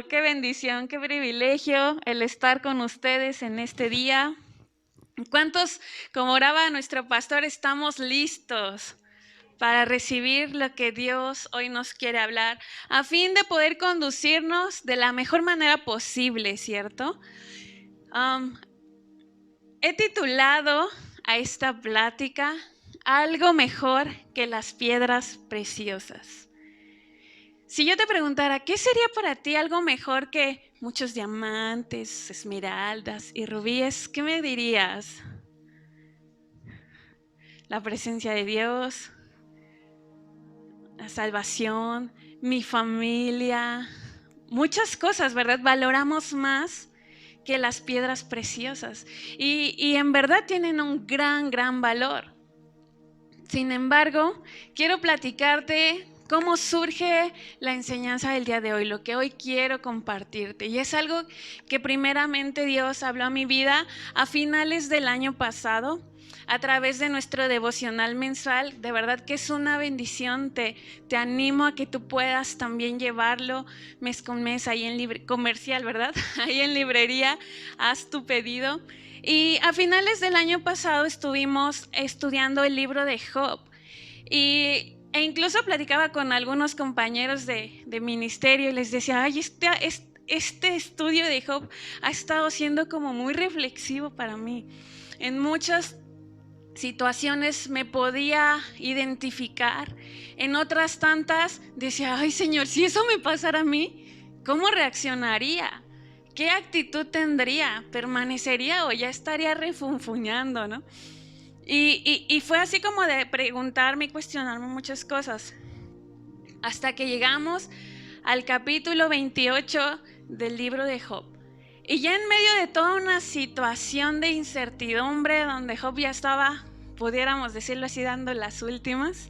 Qué bendición, qué privilegio el estar con ustedes en este día. ¿Cuántos, como oraba nuestro pastor, estamos listos para recibir lo que Dios hoy nos quiere hablar, a fin de poder conducirnos de la mejor manera posible, ¿cierto? Um, He titulado a esta plática Algo mejor que las piedras preciosas. Si yo te preguntara, ¿qué sería para ti algo mejor que muchos diamantes, esmeraldas y rubíes? ¿Qué me dirías? La presencia de Dios, la salvación, mi familia, muchas cosas, ¿verdad? Valoramos más que las piedras preciosas y en verdad tienen un gran valor. Sin embargo, quiero platicarte cómo surge la enseñanza del día de hoy, lo que hoy quiero compartirte. Y es algo que primeramente Dios habló a mi vida a finales del año pasado a través de nuestro devocional mensual. De verdad que es una bendición. Te animo a que tú puedas también llevarlo mes con mes ahí en comercial, ¿verdad? Ahí en librería, haz tu pedido. Y a finales del año pasado estuvimos estudiando el libro de Job e incluso platicaba con algunos compañeros de ministerio y les decía, ay, este estudio de Job ha estado siendo como muy reflexivo para mí. En muchas situaciones me podía identificar, en otras tantas decía, ay Señor, si eso me pasara a mí, ¿cómo reaccionaría? ¿Qué actitud tendría? ¿Permanecería o ya estaría refunfuñando, no? Y fue así como de preguntarme y cuestionarme muchas cosas. Hasta que llegamos al capítulo 28 del libro de Job. Y ya en medio de toda una situación de incertidumbre, donde Job ya estaba, pudiéramos decirlo así, dando las últimas,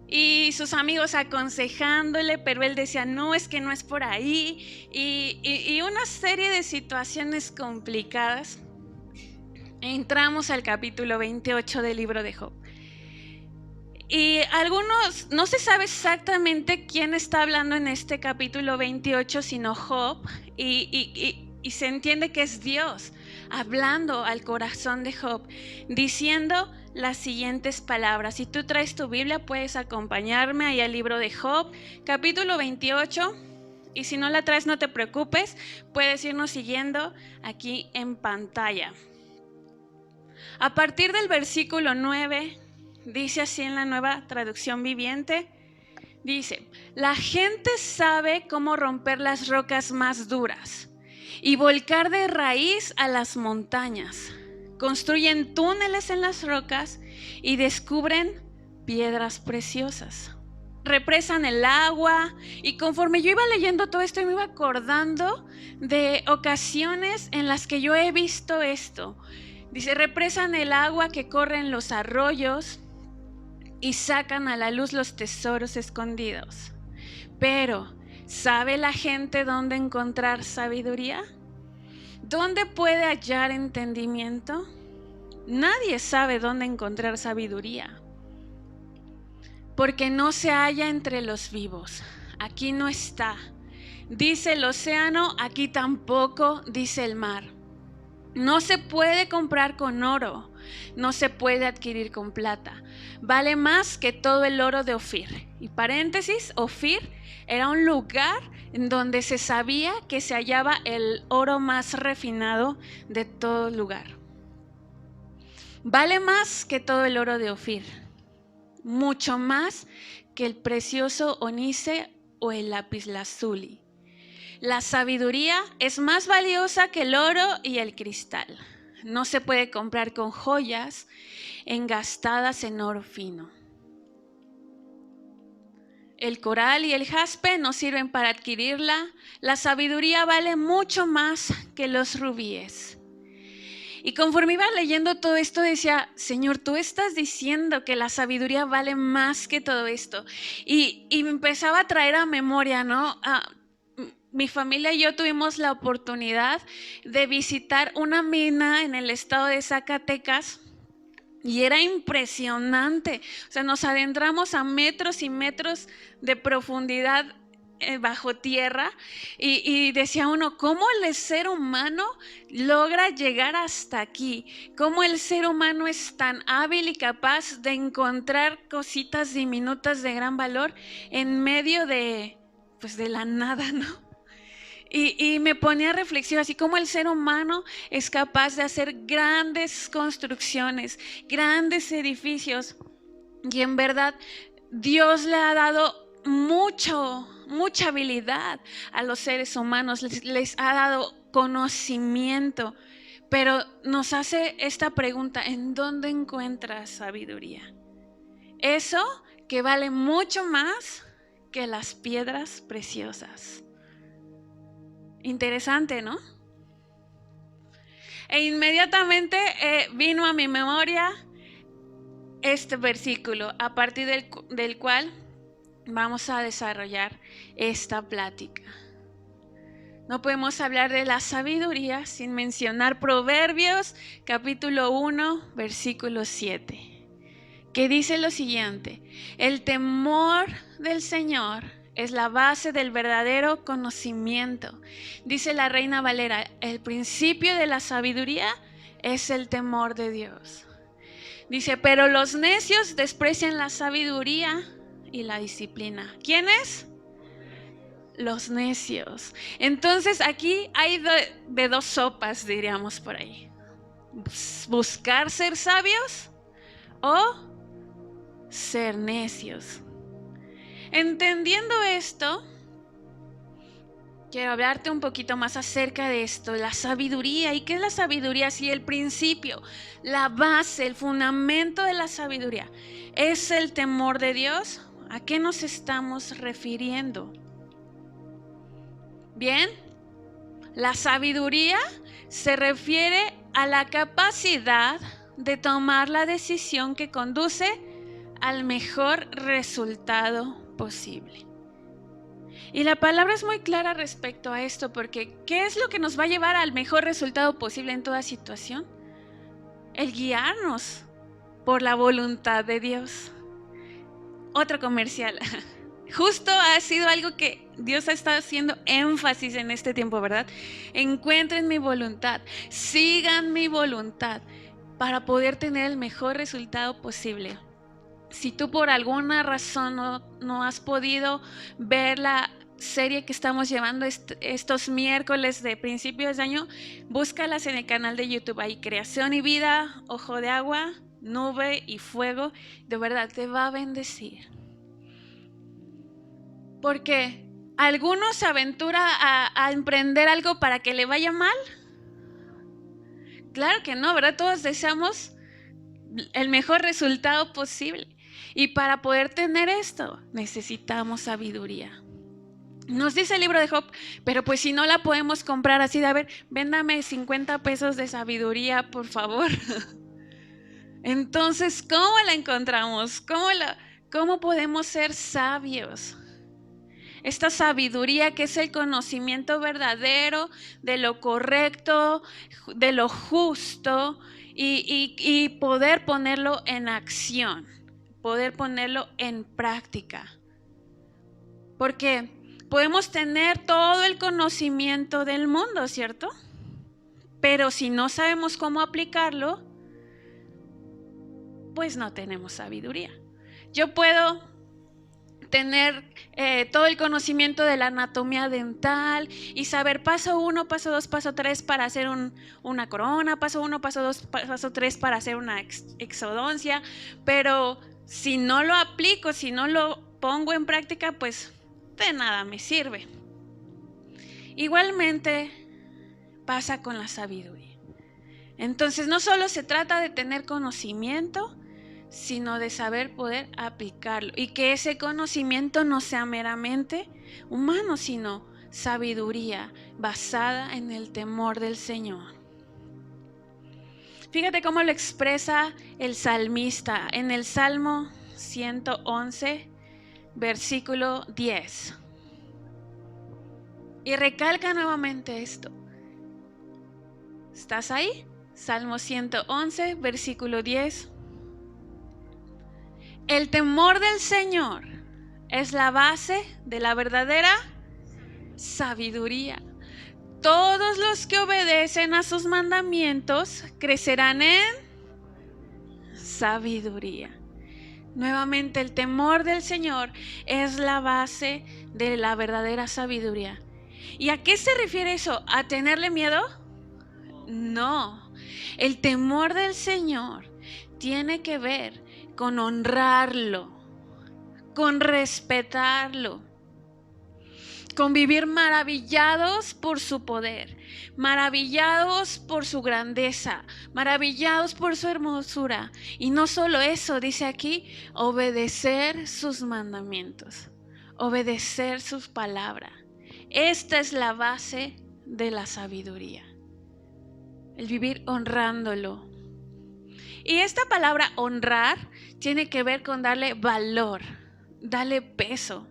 y sus amigos aconsejándole, pero él decía, no, es que no es por ahí, y una serie de situaciones complicadas, entramos al capítulo 28 del libro de Job. Y algunos, no se sabe exactamente quién está hablando en este capítulo 28, sino Job, y se entiende que es Dios hablando al corazón de Job, diciendo las siguientes palabras. Si tú traes tu Biblia, puedes acompañarme ahí al libro de Job, capítulo 28, y si no la traes, no te preocupes, puedes irnos siguiendo aquí en pantalla. A partir del versículo 9, dice así en la Nueva Traducción Viviente, dice, la gente sabe cómo romper las rocas más duras y volcar de raíz a las montañas. Construyen túneles en las rocas y descubren piedras preciosas. Represan el agua, y conforme yo iba leyendo todo esto, me iba acordando de ocasiones en las que yo he visto esto. Dice, represan el agua que corre en los arroyos y sacan a la luz los tesoros escondidos. Pero, ¿sabe la gente dónde encontrar sabiduría? ¿Dónde puede hallar entendimiento? Nadie sabe dónde encontrar sabiduría, porque no se halla entre los vivos. Aquí no está. Dice el océano, aquí tampoco, dice el mar. No se puede comprar con oro, no se puede adquirir con plata. Vale más que todo el oro de Ofir. Y paréntesis, Ofir era un lugar en donde se sabía que se hallaba el oro más refinado de todo lugar. Vale más que todo el oro de Ofir, mucho más que el precioso onice o el lapislázuli. La sabiduría es más valiosa que el oro y el cristal. No se puede comprar con joyas engastadas en oro fino. El coral y el jaspe no sirven para adquirirla. La sabiduría vale mucho más que los rubíes. Y conforme iba leyendo todo esto decía, Señor, tú estás diciendo que la sabiduría vale más que todo esto. Y me empezaba a traer a memoria, ¿no? Mi familia y yo tuvimos la oportunidad de visitar una mina en el estado de Zacatecas y era impresionante. O sea, nos adentramos a metros y metros de profundidad bajo tierra y decía uno, ¿cómo el ser humano logra llegar hasta aquí? ¿Cómo el ser humano es tan hábil y capaz de encontrar cositas diminutas de gran valor en medio de la nada, ¿no? Y me ponía a reflexionar, así como el ser humano es capaz de hacer grandes construcciones, grandes edificios, y en verdad Dios le ha dado mucha habilidad a los seres humanos, les ha dado conocimiento, pero nos hace esta pregunta: ¿en dónde encuentras sabiduría? Eso que vale mucho más que las piedras preciosas. Interesante, ¿no? E inmediatamente vino a mi memoria este versículo, a partir del cual vamos a desarrollar esta plática. No podemos hablar de la sabiduría sin mencionar Proverbios capítulo 1, versículo 7, que dice lo siguiente: el temor del Señor es la base del verdadero conocimiento. Dice la Reina Valera, el principio de la sabiduría es el temor de Dios. Dice, pero los necios desprecian la sabiduría y la disciplina. ¿Quiénes? Los necios. Entonces aquí hay de dos sopas, diríamos por ahí. Buscar ser sabios o ser necios. Entendiendo esto, quiero hablarte un poquito más acerca de esto, la sabiduría. ¿Y qué es la sabiduría? Si el principio, la base, el fundamento de la sabiduría es el temor de Dios, ¿a qué nos estamos refiriendo? Bien, la sabiduría se refiere a la capacidad de tomar la decisión que conduce al mejor resultado posible. Y la palabra es muy clara respecto a esto, porque ¿qué es lo que nos va a llevar al mejor resultado posible en toda situación? El guiarnos por la voluntad de Dios. Otro comercial. Justo ha sido algo que Dios ha estado haciendo énfasis en este tiempo, ¿verdad? Encuentren mi voluntad, sigan mi voluntad para poder tener el mejor resultado posible. Si tú por alguna razón no has podido ver la serie que estamos llevando estos miércoles de principios de año, búscalas en el canal de YouTube. Ahí, Creación y Vida, Ojo de Agua, Nube y Fuego. De verdad, te va a bendecir. Porque ¿alguno se aventura a emprender algo para que le vaya mal? Claro que no, ¿verdad? Todos deseamos el mejor resultado posible. Y para poder tener esto, necesitamos sabiduría. Nos dice el libro de Job, pero pues si no la podemos comprar así de, a ver, véndame 50 pesos de sabiduría, por favor. Entonces, ¿cómo la encontramos? ¿Cómo podemos ser sabios? Esta sabiduría que es el conocimiento verdadero de lo correcto, de lo justo y poder ponerlo en acción, poder ponerlo en práctica. Porque podemos tener todo el conocimiento del mundo, ¿cierto? Pero si no sabemos cómo aplicarlo, pues no tenemos sabiduría. Yo puedo tener todo el conocimiento de la anatomía dental y saber paso 1, paso 2, paso 3 para hacer una corona, paso 1, paso 2, paso 3 para hacer una exodoncia, pero si no lo aplico, si no lo pongo en práctica, pues de nada me sirve. Igualmente pasa con la sabiduría. Entonces no solo se trata de tener conocimiento, sino de saber poder aplicarlo y que ese conocimiento no sea meramente humano, sino sabiduría basada en el temor del Señor. Fíjate cómo lo expresa el salmista en el Salmo 111, versículo 10. Y recalca nuevamente esto. ¿Estás ahí? Salmo 111, versículo 10. El temor del Señor es la base de la verdadera sabiduría. Todos los que obedecen a sus mandamientos crecerán en sabiduría. Nuevamente, el temor del Señor es la base de la verdadera sabiduría. ¿Y a qué se refiere eso? ¿A tenerle miedo? No. El temor del Señor tiene que ver con honrarlo, con respetarlo, con vivir maravillados por su poder, maravillados por su grandeza, maravillados por su hermosura. Y no solo eso, dice aquí, obedecer sus mandamientos, obedecer sus palabras. Esta es la base de la sabiduría, el vivir honrándolo. Y esta palabra honrar tiene que ver con darle valor, darle peso.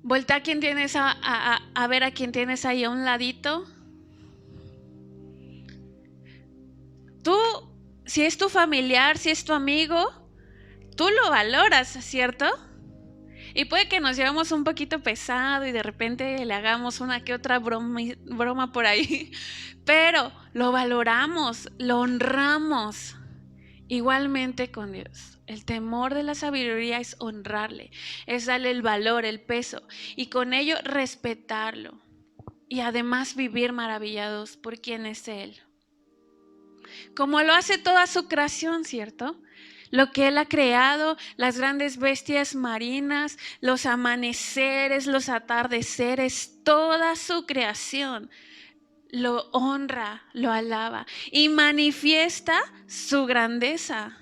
Voltea a quien tienes a ver a quien tienes ahí a un ladito. Tú, si es tu familiar, si es tu amigo, tú lo valoras, ¿cierto? Y puede que nos llevemos un poquito pesado y de repente le hagamos una que otra broma por ahí, pero lo valoramos, lo honramos. Igualmente con Dios. El temor de la sabiduría es honrarle, es darle el valor, el peso y con ello respetarlo y además vivir maravillados por quién es Él. Como lo hace toda su creación, ¿cierto? Lo que Él ha creado, las grandes bestias marinas, los amaneceres, los atardeceres, toda su creación lo honra, lo alaba y manifiesta su grandeza.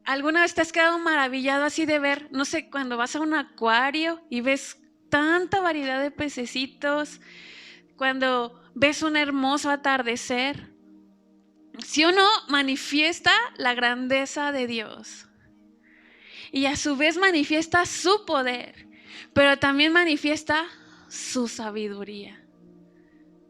¿Alguna vez te has quedado maravillado así de ver, no sé, cuando vas a un acuario y ves tanta variedad de pececitos, cuando ves un hermoso atardecer? ¿Sí o no? Manifiesta la grandeza de Dios y a su vez manifiesta su poder, pero también manifiesta su sabiduría.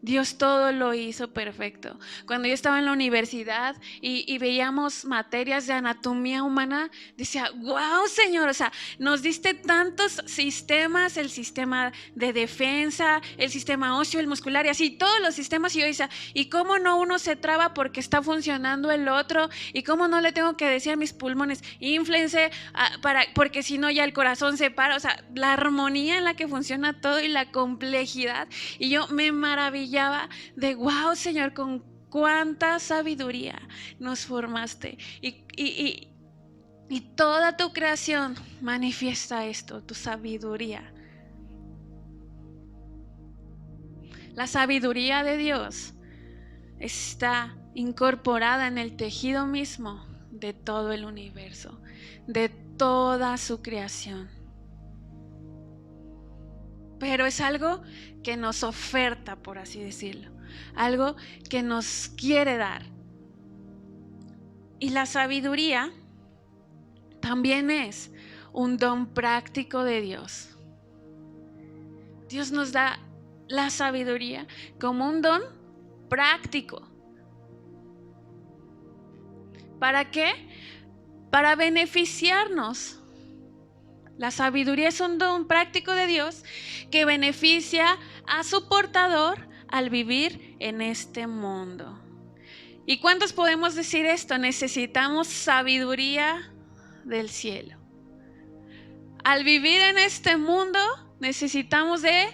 Dios todo lo hizo perfecto. Cuando yo estaba en la universidad y veíamos materias de anatomía humana, decía, wow, Señor, o sea, nos diste tantos sistemas, el sistema de defensa, el sistema óseo, el muscular y así, todos los sistemas. Y yo decía, ¿y cómo no uno se traba porque está funcionando el otro? ¿Y cómo no le tengo que decir a mis pulmones, inflense, porque si no ya el corazón se para? O sea, la armonía en la que funciona todo y la complejidad. Y yo me maravillaba de wow, Señor, con cuánta sabiduría nos formaste y toda tu creación manifiesta esto, tu sabiduría. La sabiduría de Dios está incorporada en el tejido mismo de todo el universo, de toda su creación. Pero es algo que nos oferta, por así decirlo, algo que nos quiere dar. Y la sabiduría también es un don práctico de Dios. Dios nos da la sabiduría como un don práctico. ¿Para qué? Para beneficiarnos. La sabiduría es un don práctico de Dios que beneficia a su portador al vivir en este mundo. ¿Y cuántos podemos decir esto? Necesitamos sabiduría del cielo. Al vivir en este mundo necesitamos de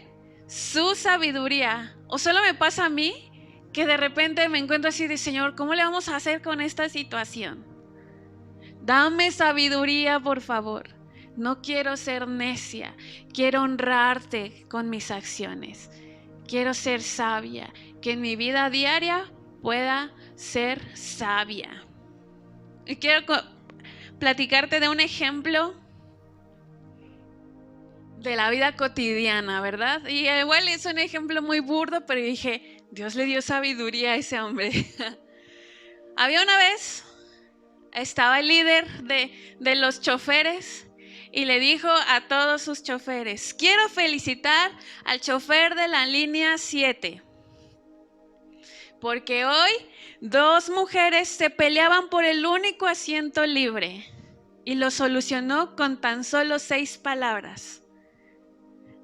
su sabiduría. ¿O solo me pasa a mí que de repente me encuentro así de, Señor, ¿cómo le vamos a hacer con esta situación? Dame sabiduría, por favor. No quiero ser necia, quiero honrarte con mis acciones. Quiero ser sabia, que en mi vida diaria pueda ser sabia. Y quiero platicarte de un ejemplo de la vida cotidiana, ¿verdad? Y igual es un ejemplo muy burdo, pero dije, Dios le dio sabiduría a ese hombre. Había una vez, estaba el líder de los choferes y le dijo a todos sus choferes, quiero felicitar al chofer de la línea 7, porque hoy 2 mujeres se peleaban por el único asiento libre. y lo solucionó con tan solo 6 palabras.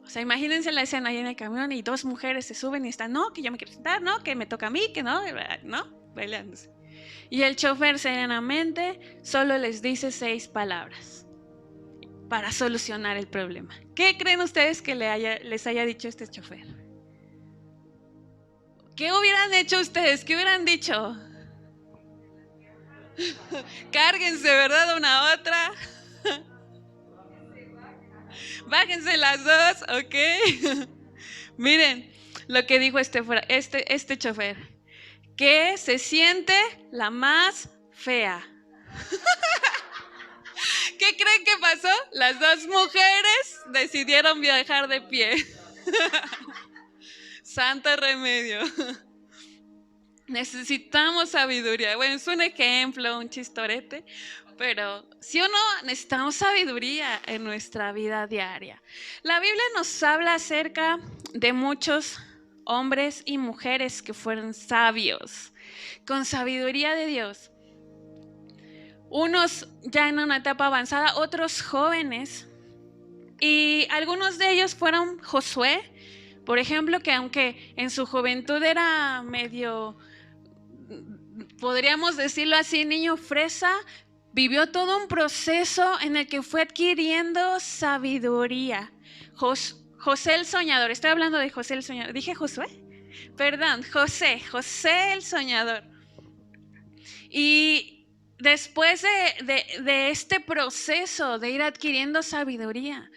O sea, imagínense la escena ahí en el camión y 2 mujeres se suben y están, no, que yo me quiero sentar, no, que me toca a mí, que no, bailándose. Y el chofer serenamente solo les dice 6 palabras para solucionar el problema. ¿Qué creen ustedes que les haya dicho este chofer? ¿Qué hubieran hecho ustedes? ¿Qué hubieran dicho? Cárguense, ¿verdad? Una a otra. Bájense las dos, ¿ok? Miren lo que dijo este chofer. Que se siente la más fea. ¿Qué creen que pasó? Las 2 mujeres decidieron viajar de pie. Santo remedio. Necesitamos sabiduría. Bueno, es un ejemplo, un chistorete, pero ¿sí o no? Necesitamos sabiduría en nuestra vida diaria. La Biblia nos habla acerca de muchos hombres y mujeres que fueron sabios, con sabiduría de Dios. Unos ya en una etapa avanzada, otros jóvenes. Y algunos de ellos fueron Josué, por ejemplo, que aunque en su juventud era medio, podríamos decirlo así, niño fresa, vivió todo un proceso en el que fue adquiriendo sabiduría. José el soñador, estoy hablando de José el soñador. ¿Dije Josué? Perdón, José el soñador. Y después de este proceso de ir adquiriendo sabiduría,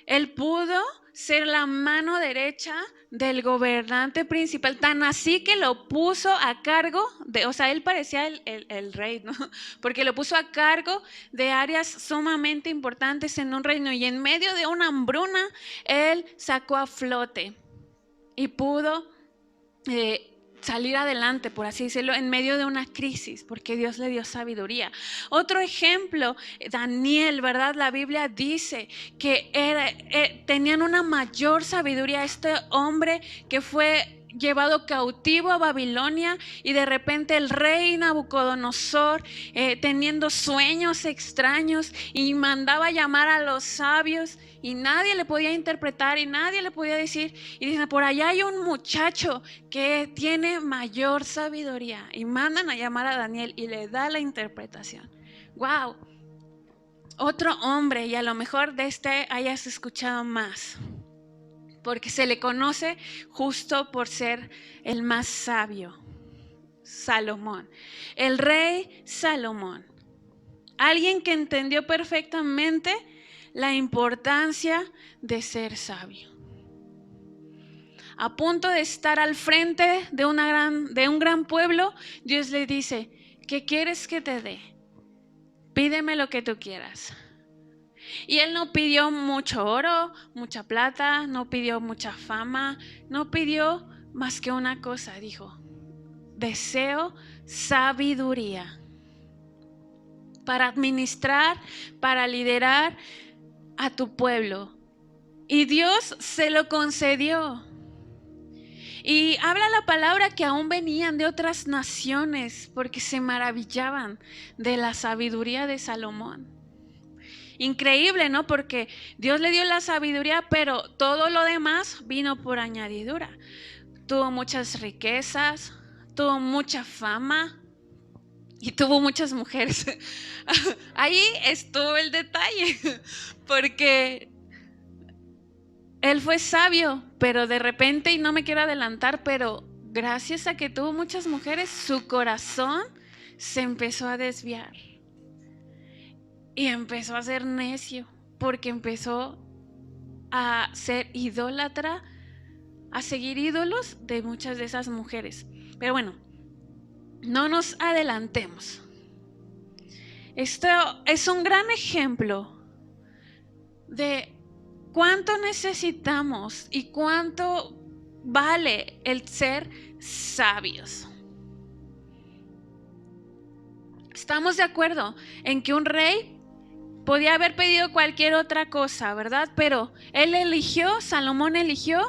él pudo ser la mano derecha del gobernante principal, tan así que lo puso a cargo de, o sea, él parecía el rey, ¿no? Porque lo puso a cargo de áreas sumamente importantes en un reino, y en medio de una hambruna, él sacó a flote y pudo salir adelante, por así decirlo, en medio de una crisis, porque Dios le dio sabiduría. Otro ejemplo, Daniel, ¿verdad? La Biblia dice que tenían una mayor sabiduría. Este hombre que fue llevado cautivo a Babilonia, y de repente el rey Nabucodonosor, teniendo sueños extraños, y mandaba llamar a los sabios, y nadie le podía interpretar y nadie le podía decir, y dicen, por allá hay un muchacho que tiene mayor sabiduría, y mandan a llamar a Daniel y le da la interpretación. ¡Wow! Otro hombre, y a lo mejor de este hayas escuchado más, porque se le conoce justo por ser el más sabio, Salomón, el rey Salomón, alguien que entendió perfectamente la importancia de ser sabio. A punto de estar al frente de un gran pueblo, Dios le dice, ¿qué quieres que te dé? Pídeme lo que tú quieras. Y él no pidió mucho oro, mucha plata, no pidió mucha fama, no pidió más que una cosa, dijo, deseo sabiduría para administrar, para liderar a tu pueblo. Y Dios se lo concedió. Y habla la palabra que aún venían de otras naciones porque se maravillaban de la sabiduría de Salomón. Increíble, ¿no? Porque Dios le dio la sabiduría, pero todo lo demás vino por añadidura. Tuvo muchas riquezas, tuvo mucha fama y tuvo muchas mujeres. Ahí estuvo el detalle, porque él fue sabio, pero de repente, y no me quiero adelantar, pero gracias a que tuvo muchas mujeres, su corazón se empezó a desviar. Y empezó a ser necio, porque empezó a ser idólatra, a seguir ídolos de muchas de esas mujeres. Pero bueno, no nos adelantemos. Esto es un gran ejemplo de cuánto necesitamos y cuánto vale el ser sabios. Estamos de acuerdo en que un rey podía haber pedido cualquier otra cosa, ¿verdad? Pero Salomón eligió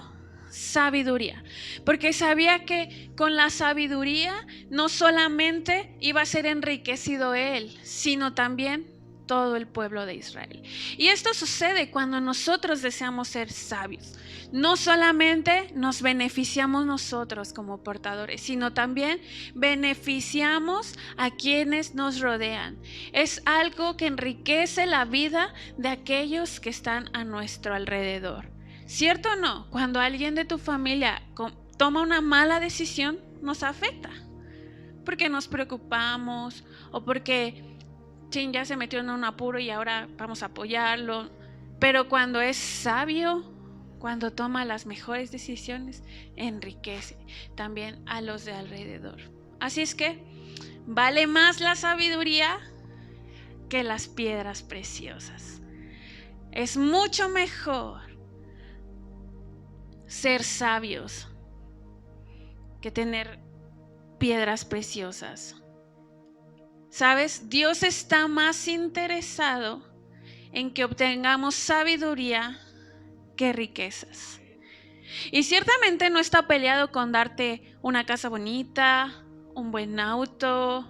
sabiduría, porque sabía que con la sabiduría no solamente iba a ser enriquecido él, sino también todo el pueblo de Israel. Y esto sucede cuando nosotros deseamos ser sabios. No solamente nos beneficiamos nosotros como portadores, sino también beneficiamos a quienes nos rodean. Es algo que enriquece la vida de aquellos que están a nuestro alrededor. ¿Cierto o no? Cuando alguien de tu familia toma una mala decisión, nos afecta. Porque nos preocupamos o porque ya se metió en un apuro y ahora vamos a apoyarlo. Pero cuando es sabio, cuando toma las mejores decisiones, enriquece también a los de alrededor. Así es que vale más la sabiduría que las piedras preciosas. Es mucho mejor ser sabios que tener piedras preciosas. ¿Sabes? Dios está más interesado en que obtengamos sabiduría que riquezas. Y ciertamente no está peleado con darte una casa bonita, un buen auto,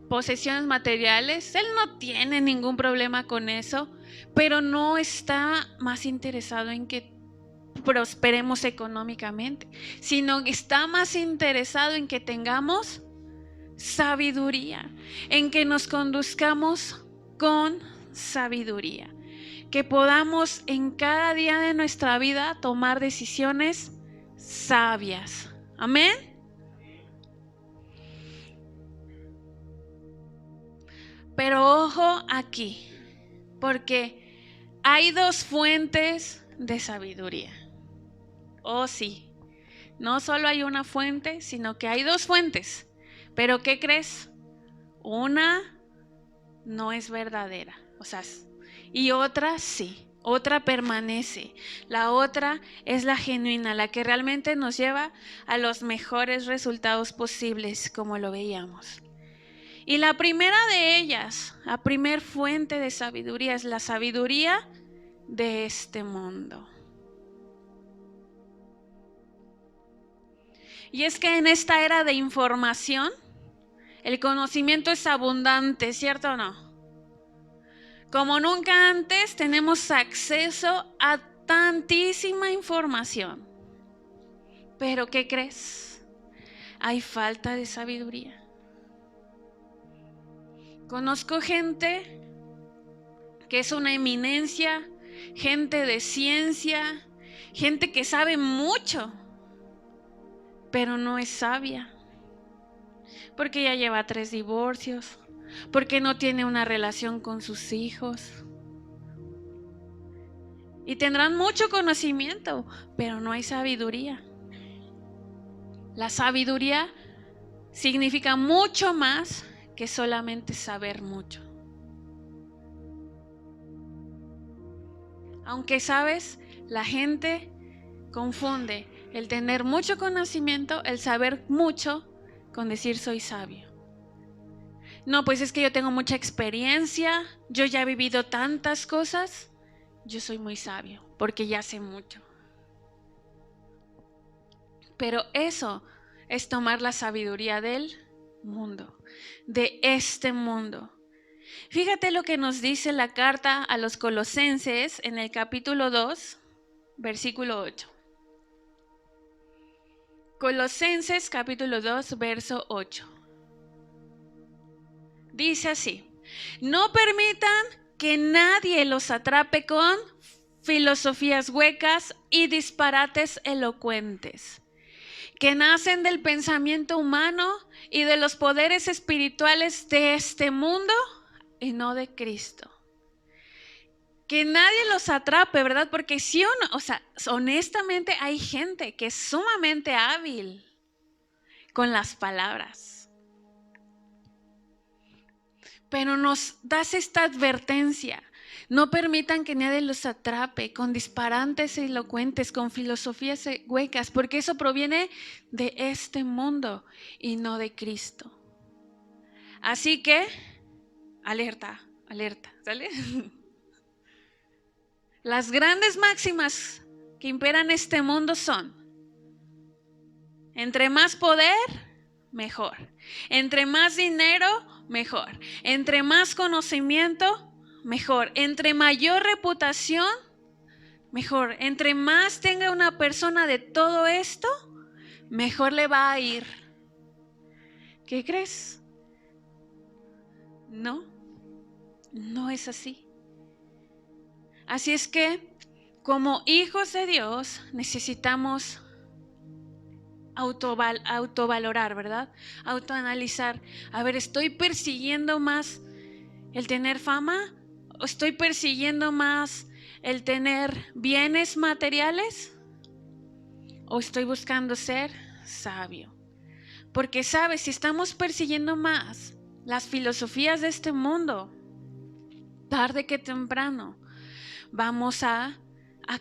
posesiones materiales. Él no tiene ningún problema con eso, pero no está más interesado en que prosperemos económicamente, sino que está más interesado en que tengamos sabiduría, en que nos conduzcamos con sabiduría, que podamos en cada día de nuestra vida tomar decisiones sabias. Amén. Pero ojo aquí, porque hay dos fuentes de sabiduría. Oh, sí, no solo hay una fuente, sino que hay dos fuentes. Pero ¿qué crees? Una no es verdadera, y otra sí, otra permanece. La otra es la genuina, la que realmente nos lleva a los mejores resultados posibles, como lo veíamos. Y la primera de ellas, la primer fuente de sabiduría, es la sabiduría de este mundo. Y es que en esta era de información, el conocimiento es abundante, ¿cierto o no? Como nunca antes tenemos acceso a tantísima información. Pero ¿qué crees? Hay falta de sabiduría. Conozco gente que es una eminencia, gente de ciencia, gente que sabe mucho, pero no es sabia. Porque ya lleva 3 divorcios, porque no tiene una relación con sus hijos. Y tendrán mucho conocimiento, pero no hay sabiduría. La sabiduría significa mucho más que solamente saber mucho. Aunque sabes, la gente confunde el tener mucho conocimiento, el saber mucho, con decir soy sabio. No, pues es que yo tengo mucha experiencia, yo ya he vivido tantas cosas, yo soy muy sabio, porque ya sé mucho. Pero eso es tomar la sabiduría del mundo, de este mundo. Fíjate lo que nos dice la carta a los Colosenses en el capítulo 2, versículo 8. Colosenses capítulo 2, verso 8. Dice así: no permitan que nadie los atrape con filosofías huecas y disparates elocuentes, que nacen del pensamiento humano y de los poderes espirituales de este mundo y no de Cristo. Que nadie los atrape, ¿verdad? Porque sí, honestamente hay gente que es sumamente hábil con las palabras. Pero nos das esta advertencia: no permitan que nadie los atrape con disparates elocuentes, con filosofías huecas, porque eso proviene de este mundo y no de Cristo. Así que, alerta, ¿sale? Las grandes máximas que imperan este mundo son: entre más poder, mejor. Entre más dinero, mejor. Entre más conocimiento, mejor. Entre mayor reputación, mejor. Entre más tenga una persona de todo esto, mejor le va a ir. ¿Qué crees? No, no es así. Así es que, como hijos de Dios, necesitamos autovalorar, ¿verdad? Autoanalizar. A ver, ¿estoy persiguiendo más el tener fama? ¿O estoy persiguiendo más el tener bienes materiales? ¿O estoy buscando ser sabio? Porque, ¿sabes? Si estamos persiguiendo más las filosofías de este mundo, tarde que temprano vamos a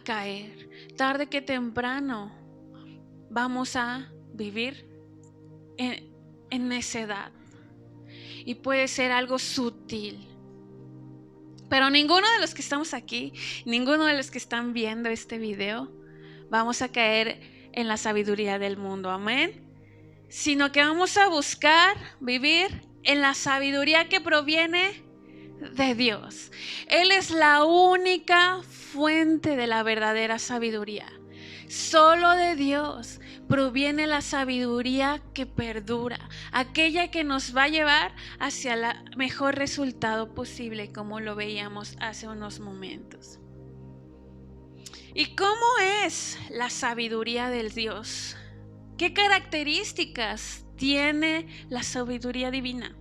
caer. Tarde que temprano vamos a vivir en necedad. Y puede ser algo sutil. Pero ninguno de los que estamos aquí, ninguno de los que están viendo este video, vamos a caer en la sabiduría del mundo. Amén. Sino que vamos a buscar vivir en la sabiduría que proviene de Dios. Él es la única fuente de la verdadera sabiduría. Solo de Dios proviene la sabiduría que perdura, aquella que nos va a llevar hacia el mejor resultado posible, como lo veíamos hace unos momentos. ¿Y cómo es la sabiduría del Dios? ¿Qué características tiene la sabiduría divina?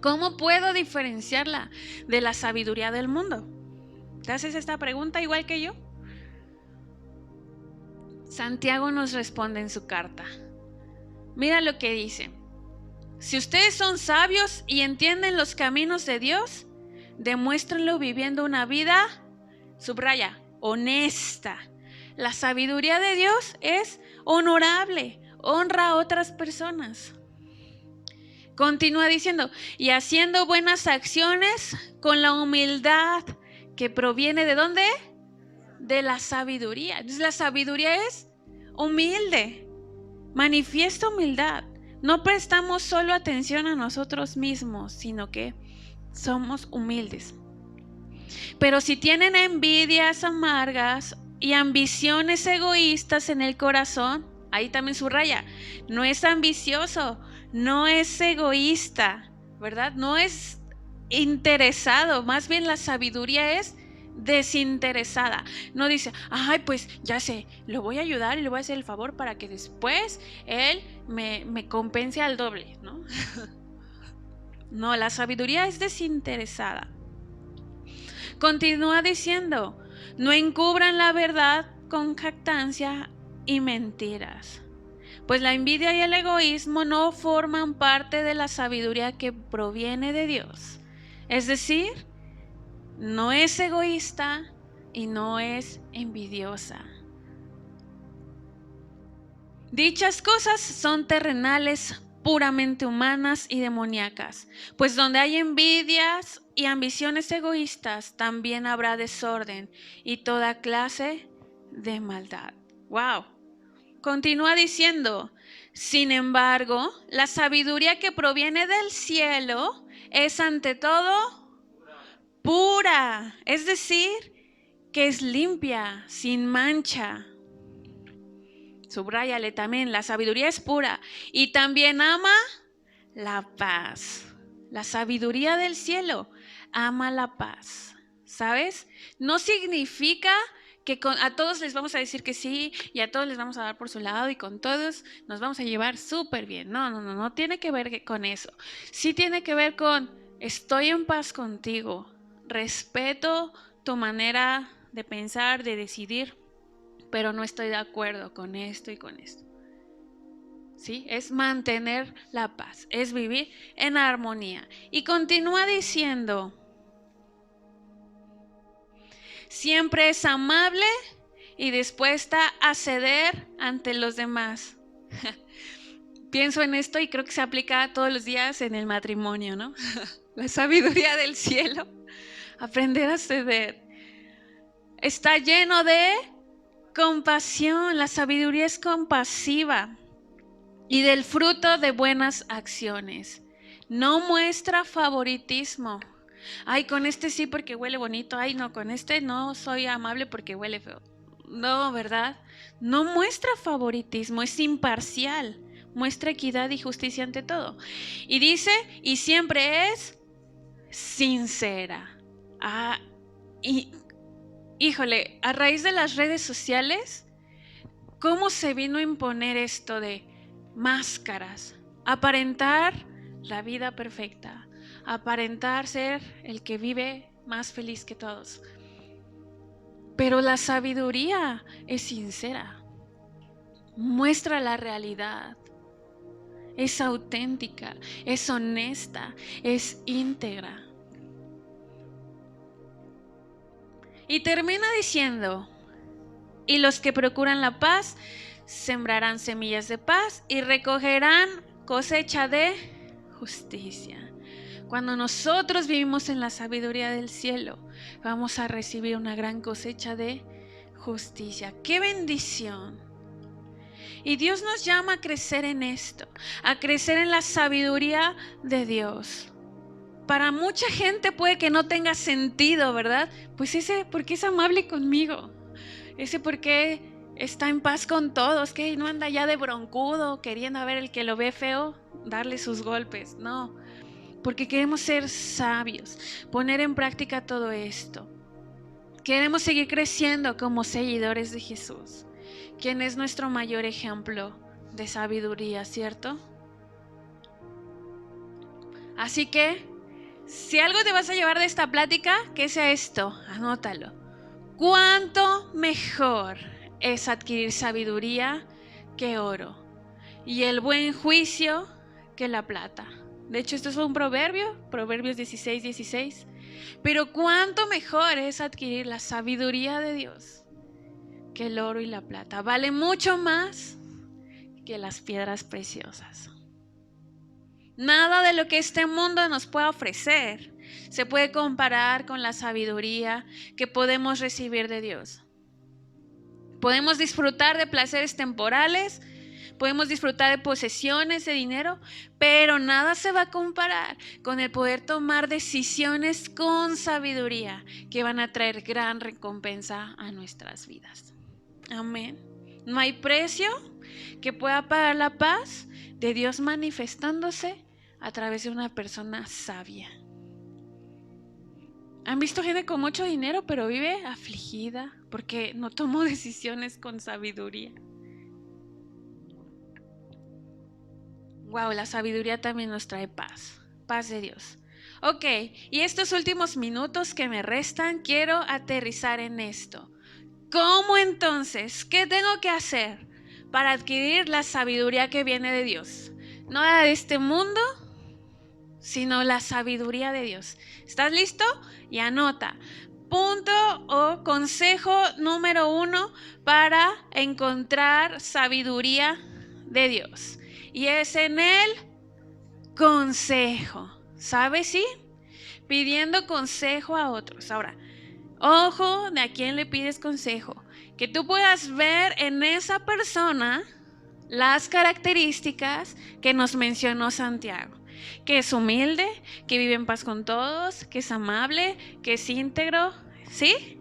¿Cómo puedo diferenciarla de la sabiduría del mundo? ¿Te haces esta pregunta igual que yo? Santiago nos responde en su carta. Mira lo que dice. Si ustedes son sabios y entienden los caminos de Dios, demuéstrenlo viviendo una vida, subraya, honesta. La sabiduría de Dios es honorable, honra a otras personas. Continúa diciendo, y haciendo buenas acciones con la humildad que proviene ¿de dónde? De la sabiduría. Entonces la sabiduría es humilde, manifiesta humildad. No prestamos solo atención a nosotros mismos, sino que somos humildes. Pero si tienen envidias amargas y ambiciones egoístas en el corazón, ahí también subraya, no es ambicioso, no es egoísta, ¿verdad? No es interesado, más bien la sabiduría es desinteresada. No dice, ay, pues ya sé, lo voy a ayudar y le voy a hacer el favor para que después él me compense al doble, ¿no? No, la sabiduría es desinteresada. Continúa diciendo, no encubran la verdad con jactancia y mentiras, pues la envidia y el egoísmo no forman parte de la sabiduría que proviene de Dios. Es decir, no es egoísta y no es envidiosa. Dichas cosas son terrenales, puramente humanas y demoníacas, pues donde hay envidias y ambiciones egoístas, también habrá desorden y toda clase de maldad. ¡Wow! Continúa diciendo, sin embargo, la sabiduría que proviene del cielo es ante todo pura, es decir, que es limpia, sin mancha. Subráyale también, la sabiduría es pura y también ama la paz. La sabiduría del cielo ama la paz, ¿sabes? No significa que a todos les vamos a decir que sí y a todos les vamos a dar por su lado y con todos nos vamos a llevar súper bien. No tiene que ver con eso. Sí tiene que ver con estoy en paz contigo, respeto tu manera de pensar, de decidir, pero no estoy de acuerdo con esto y con esto. ¿Sí? Es mantener la paz, es vivir en armonía. Y continúa diciendo, siempre es amable y dispuesta a ceder ante los demás. Pienso en esto y creo que se aplica todos los días en el matrimonio, ¿no? La sabiduría del cielo, aprender a ceder. Está lleno de compasión, la sabiduría es compasiva y del fruto de buenas acciones. No muestra favoritismo. Ay, con este sí porque huele bonito. Ay, no, con este no soy amable porque huele feo. No, ¿verdad? No muestra favoritismo, es imparcial. Muestra equidad y justicia ante todo. Y dice, y siempre es sincera. Y híjole, a raíz de las redes sociales, ¿cómo se vino a imponer esto de máscaras? Aparentar la vida perfecta, aparentar ser el que vive más feliz que todos. Pero la sabiduría es sincera, muestra la realidad, es auténtica, es honesta, es íntegra. Y termina diciendo, y los que procuran la paz sembrarán semillas de paz y recogerán cosecha de justicia. Cuando nosotros vivimos en la sabiduría del cielo, vamos a recibir una gran cosecha de justicia. ¡Qué bendición! Y Dios nos llama a crecer en esto, a crecer en la sabiduría de Dios. Para mucha gente puede que no tenga sentido, ¿verdad? Pues ese, ¿por qué es amable conmigo? Ese, ¿por qué está en paz con todos? Que no anda ya de broncudo, queriendo a ver el que lo ve feo, darle sus golpes. No, porque queremos ser sabios, poner en práctica todo esto. Queremos seguir creciendo como seguidores de Jesús, quien es nuestro mayor ejemplo de sabiduría, ¿cierto? Así que, si algo te vas a llevar de esta plática, que sea esto, anótalo. ¿Cuánto mejor es adquirir sabiduría que oro y el buen juicio que la plata? De hecho, esto es un proverbio, Proverbios 16:16. Pero cuánto mejor es adquirir la sabiduría de Dios que el oro y la plata. Vale mucho más que las piedras preciosas. Nada de lo que este mundo nos pueda ofrecer se puede comparar con la sabiduría que podemos recibir de Dios. Podemos disfrutar de placeres temporales, podemos disfrutar de posesiones, de dinero, pero nada se va a comparar con el poder tomar decisiones con sabiduría que van a traer gran recompensa a nuestras vidas. Amén. No hay precio que pueda pagar la paz de Dios manifestándose a través de una persona sabia. ¿Han visto gente con mucho dinero pero vive afligida porque no tomó decisiones con sabiduría? Wow, la sabiduría también nos trae paz, paz de Dios. Ok, y estos últimos minutos que me restan, quiero aterrizar en esto. ¿Cómo entonces? ¿Qué tengo que hacer para adquirir la sabiduría que viene de Dios? No la de este mundo, sino la sabiduría de Dios. ¿Estás listo? Y anota. Punto o consejo número 1 para encontrar sabiduría de Dios. Y es en el consejo. ¿Sabes? ¿Sí? Pidiendo consejo a otros. Ahora, ojo de a quién le pides consejo. Que tú puedas ver en esa persona las características que nos mencionó Santiago. Que es humilde, que vive en paz con todos, que es amable, que es íntegro. ¿Sí?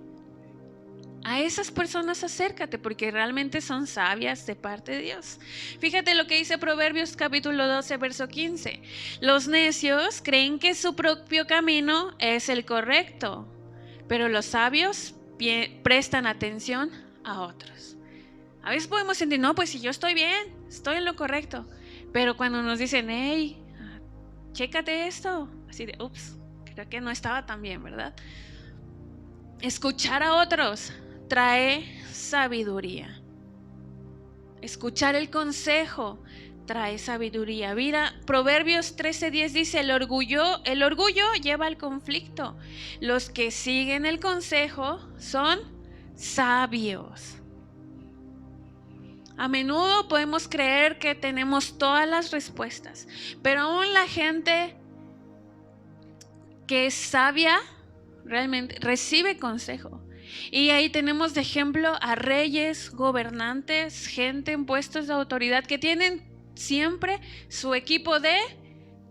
A esas personas acércate porque realmente son sabias de parte de Dios. Fíjate lo que dice Proverbios capítulo 12, verso 15. Los necios creen que su propio camino es el correcto, pero los sabios prestan atención a otros. A veces podemos sentir, no, pues si yo estoy bien, estoy en lo correcto. Pero cuando nos dicen, hey, chécate esto, así de, ups, creo que no estaba tan bien, ¿verdad? Escuchar a otros trae sabiduría. Escuchar el consejo trae sabiduría. Mira, Proverbios 13:10 dice, el orgullo lleva al conflicto. Los que siguen el consejo son sabios. A menudo podemos creer que tenemos todas las respuestas, pero aún la gente que es sabia realmente recibe consejo. Y ahí tenemos de ejemplo a reyes, gobernantes, gente en puestos de autoridad que tienen siempre su equipo de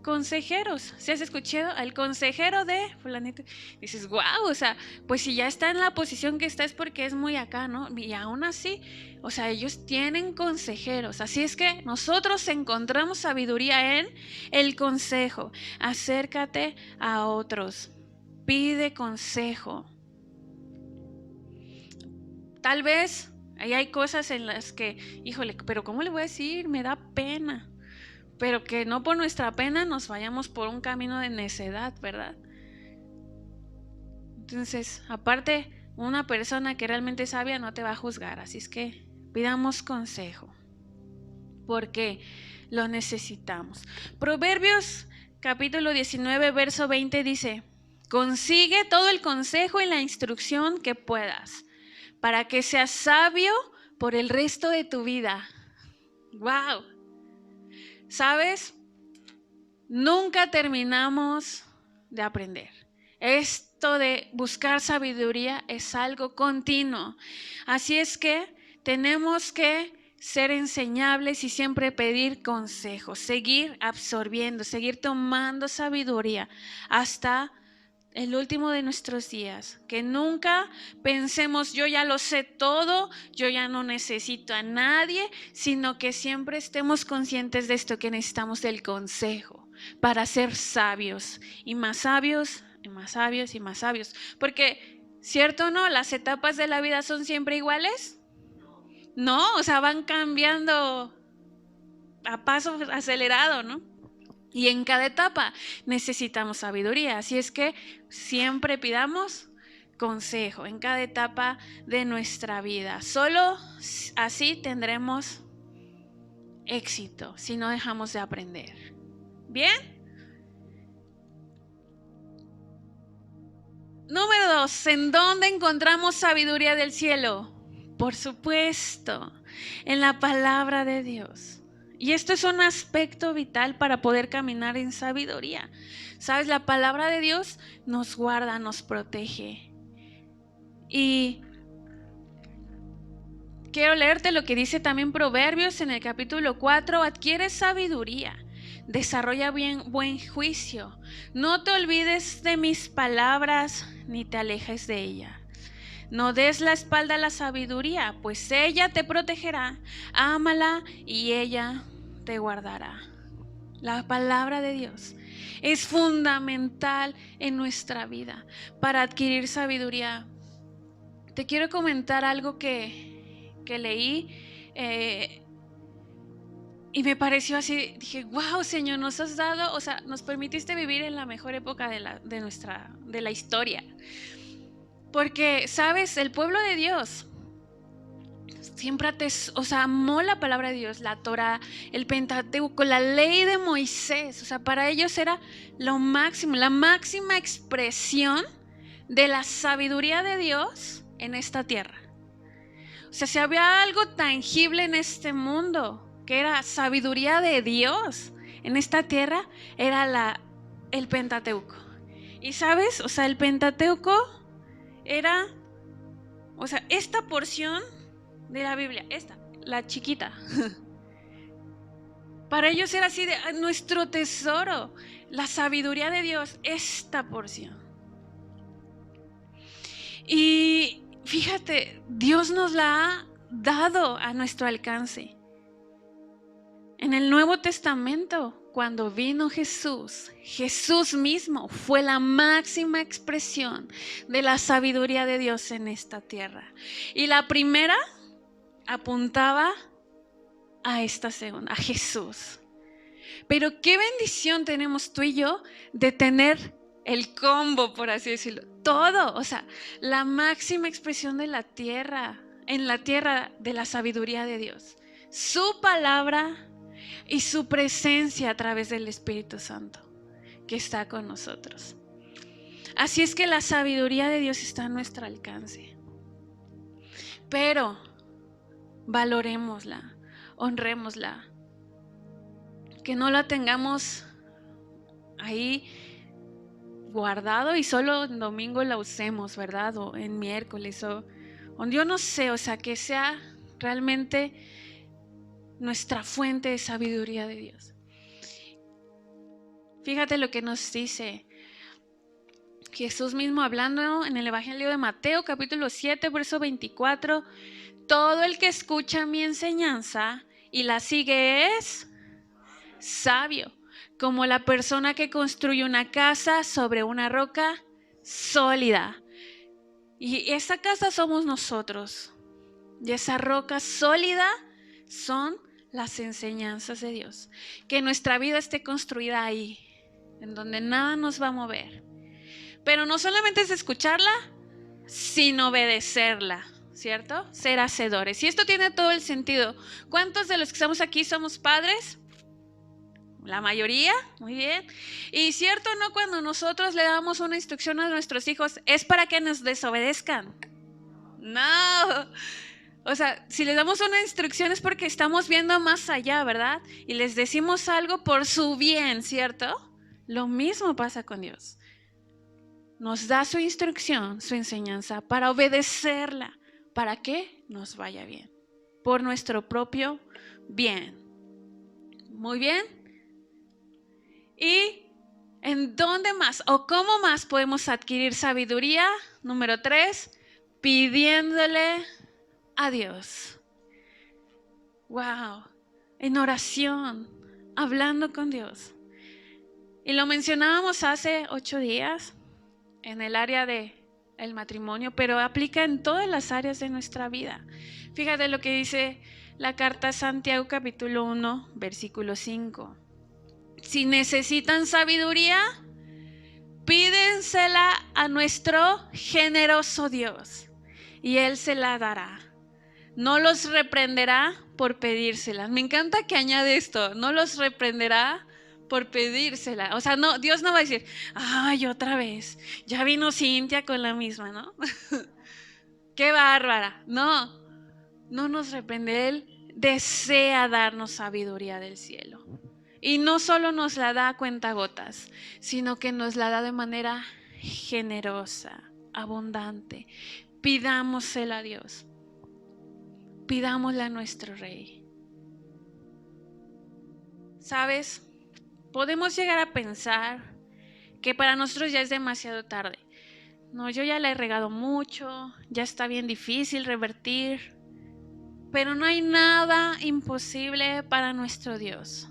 consejeros. ¿Sí has escuchado? El consejero de fulanito. Dices, wow, o sea, pues si ya está en la posición que está es porque es muy acá, ¿no? Y aún así, o sea, ellos tienen consejeros. Así es que nosotros encontramos sabiduría en el consejo. Acércate a otros. Pide consejo. Tal vez ahí hay cosas en las que, híjole, pero ¿cómo le voy a decir? Me da pena. Pero que no por nuestra pena nos vayamos por un camino de necedad, ¿verdad? Entonces, aparte, una persona que realmente es sabia no te va a juzgar, así es que pidamos consejo, porque lo necesitamos. Proverbios capítulo 19, verso 20 dice, consigue todo el consejo y la instrucción que puedas, para que seas sabio por el resto de tu vida. ¡Wow! ¿Sabes? Nunca terminamos de aprender. Esto de buscar sabiduría es algo continuo. Así es que tenemos que ser enseñables y siempre pedir consejos, seguir absorbiendo, seguir tomando sabiduría hasta el último de nuestros días. Que nunca pensemos yo ya lo sé todo, yo ya no necesito a nadie, sino que siempre estemos conscientes de esto, que necesitamos del consejo para ser sabios y más sabios y más sabios y más sabios. Porque, ¿cierto o no? Las etapas de la vida son siempre iguales. No, o sea, van cambiando a paso acelerado, ¿no? Y en cada etapa necesitamos sabiduría. Así es que siempre pidamos consejo en cada etapa de nuestra vida. Solo así tendremos éxito, si no dejamos de aprender. ¿Bien? Número 2, ¿en dónde encontramos sabiduría del cielo? Por supuesto, en la palabra de Dios. Y esto es un aspecto vital para poder caminar en sabiduría. ¿Sabes? La palabra de Dios nos guarda, nos protege. Y quiero leerte lo que dice también Proverbios en el capítulo 4. Adquiere sabiduría, desarrolla buen juicio. No te olvides de mis palabras, ni te alejes de ella. No des la espalda a la sabiduría, pues ella te protegerá. Ámala y ella te guardará. La palabra de Dios es fundamental en nuestra vida para adquirir sabiduría. Te quiero comentar algo que leí y me pareció así. Dije, wow, Señor, nos has dado, o sea, nos permitiste vivir en la mejor época de la historia. Porque, ¿sabes? El pueblo de Dios siempre amó la palabra de Dios, la Torá, el Pentateuco, la ley de Moisés. O sea, para ellos era lo máximo, la máxima expresión de la sabiduría de Dios en esta tierra. O sea, si había algo tangible en este mundo, que era sabiduría de Dios en esta tierra, era el Pentateuco. Y sabes, o sea, el Pentateuco era, o sea, esta porción de la Biblia, la chiquita. Para ellos era así de nuestro tesoro, la sabiduría de Dios, esta porción. Y fíjate, Dios nos la ha dado a nuestro alcance. En el Nuevo Testamento, cuando vino Jesús, Jesús mismo fue la máxima expresión de la sabiduría de Dios en esta tierra. Y la primera apuntaba a esta segunda, a Jesús. Pero qué bendición tenemos tú y yo de tener el combo, por así decirlo, todo, o sea, la máxima expresión de la tierra, en la tierra de la sabiduría de Dios, su palabra y su presencia a través del Espíritu Santo que está con nosotros. Así es que la sabiduría de Dios está a nuestro alcance, pero valorémosla, honrémosla, que no la tengamos ahí guardado y solo en domingo la usemos, ¿verdad? O en miércoles o yo no sé, o sea, que sea realmente nuestra fuente de sabiduría de Dios. Fíjate lo que nos dice Jesús mismo hablando en el Evangelio de Mateo, capítulo 7, verso 24. Todo el que escucha mi enseñanza y la sigue es sabio, como la persona que construye una casa sobre una roca sólida. Y esa casa somos nosotros. Y esa roca sólida son las enseñanzas de Dios. Que nuestra vida esté construida ahí, en donde nada nos va a mover. Pero no solamente es escucharla, sino obedecerla, ¿cierto? Ser hacedores. Y esto tiene todo el sentido. ¿Cuántos de los que estamos aquí somos padres? La mayoría, muy bien. Y cierto, ¿no? Cuando nosotros le damos una instrucción a nuestros hijos, es para que nos desobedezcan. No. O sea, si les damos una instrucción es porque estamos viendo más allá, ¿verdad? Y les decimos algo por su bien, ¿cierto? Lo mismo pasa con Dios. Nos da su instrucción, su enseñanza, para obedecerla, para que nos vaya bien, por nuestro propio bien. Muy bien. ¿Y en dónde más o cómo más podemos adquirir sabiduría? Número 3, pidiéndole a Dios. Wow, en oración, hablando con Dios. Y lo mencionábamos hace 8 días en el área de el matrimonio, pero aplica en todas las áreas de nuestra vida. Fíjate lo que dice la carta a Santiago capítulo 1, versículo 5. Si necesitan sabiduría, pídensela a nuestro generoso Dios y Él se la dará. No los reprenderá por pedírsela. Me encanta que añade esto, no los reprenderá por pedírsela. O sea, no, Dios no va a decir, ay, otra vez, ya vino Cintia con la misma, ¿no? Qué bárbara. No, no nos reprende. Él desea darnos sabiduría del cielo. Y no solo nos la da a cuentagotas, sino que nos la da de manera generosa, abundante. Pidámosela a Dios. Pidámosle a nuestro Rey. ¿Sabes? Podemos llegar a pensar que para nosotros ya es demasiado tarde. No, yo ya la he regado mucho, ya está bien difícil revertir, pero no hay nada imposible para nuestro Dios.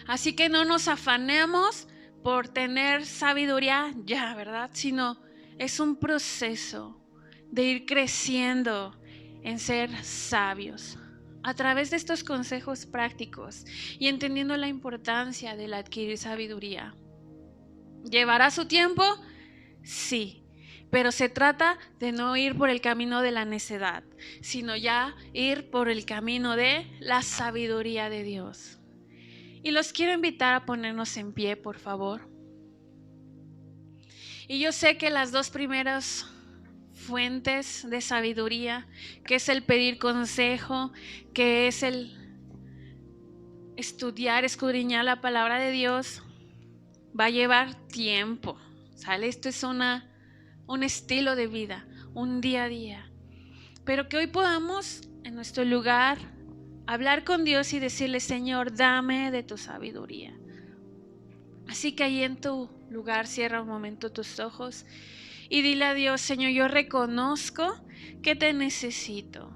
Así que no nos afanemos por tener sabiduría ya, ¿verdad? Sino es un proceso de ir creciendo en ser sabios a través de estos consejos prácticos y entendiendo la importancia del adquirir sabiduría. ¿Llevará su tiempo? Sí, pero se trata de no ir por el camino de la necedad, sino ya ir por el camino de la sabiduría de Dios. Y los quiero invitar a ponernos en pie, por favor. Y yo sé que las dos primeras fuentes de sabiduría, que es el pedir consejo, que es el estudiar, escudriñar la palabra de Dios, va a llevar tiempo, ¿sale? Esto es un estilo de vida, un día a día. Pero que hoy podamos en nuestro lugar hablar con Dios y decirle, Señor, dame de tu sabiduría. Así que ahí en tu lugar cierra un momento tus ojos y dile a Dios, Señor, yo reconozco que te necesito.